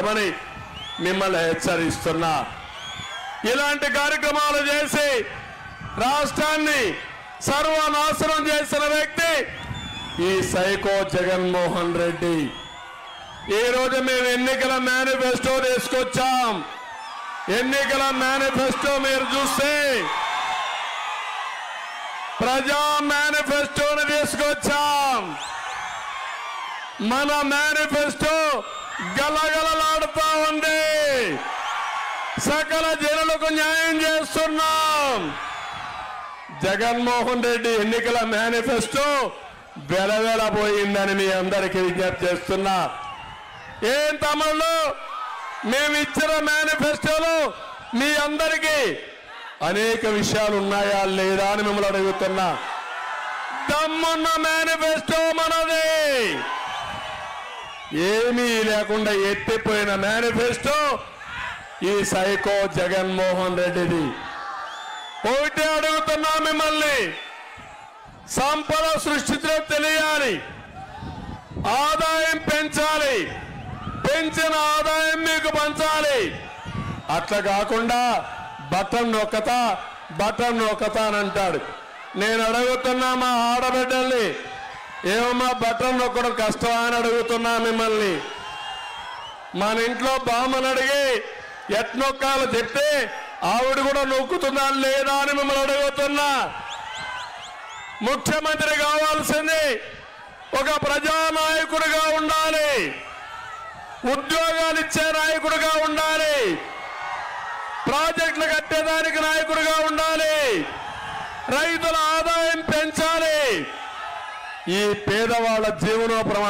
పడమని మిమ్మల్ని హెచ్చరిస్తున్నా. ఇలాంటి కార్యక్రమాలు చేసి రాష్ట్రాన్ని సర్వనాశనం చేసిన వ్యక్తి ఈ సైకో జగన్మోహన్ రెడ్డి. ఈ రోజు మేము ఎన్నికల మేనిఫెస్టో తీసుకొచ్చాం. ఎన్నికల మేనిఫెస్టో మీరు చూస్తే ప్రజా మేనిఫెస్టోని తీసుకొచ్చాం. మన మేనిఫెస్టో గలగలలాడుతా ఉంది. సకల జనులకు న్యాయం చేస్తున్నాం. జగన్మోహన్ రెడ్డి ఎన్నికల మేనిఫెస్టో వెలవెలబోయిందని మీ అందరికీ విజ్ఞప్తి చేస్తున్నా. ఏం తమ్ముళ్ళు, మేము ఇచ్చిన మేనిఫెస్టోలో మీ అందరికీ అనేక విషయాలు ఉన్నాయా లేదా అని మిమ్మల్ని అడుగుతున్నా. దమ్మున్న మేనిఫెస్టో మనది. ఏమీ లేకుండా ఎత్తిపోయిన మేనిఫెస్టో ఈ సైకో జగన్మోహన్ రెడ్డిది. ఒకటి అడుగుతున్నా మిమ్మల్ని, సంపద సృష్టించడం తెలియాలి, ఆదాయం పెంచాలి, పెంచిన ఆదాయం మీకు పంచాలి. అట్లా కాకుండా బటన్ నొక్కతా అని అంటాడు. నేను అడుగుతున్నా మా ఆడబిడ్డల్ని, ఏమమ్మా బటన్ నొక్కడం కష్టమా అని అడుగుతున్నా మిమ్మల్ని. మన ఇంట్లో బామ్మని అడిగి ఎట్నొక్కాలో చెప్తే ఆవిడ కూడా నొక్కుతుందా లేదా అని మిమ్మల్ని అడుగుతున్నా. ముఖ్యమంత్రి కావాల్సింది ఒక ప్రజానాయకుడిగా ఉండాలి, ఉద్యోగాలు ఇచ్చే నాయకుడిగా ఉండాలి, ప్రాజెక్టులు కట్టేదానికి నాయకుడిగా ఉండాలి, రైతుల ఆదాయం పెంచాలి, ఈ పేదవాళ్ళ జీవనోపాధి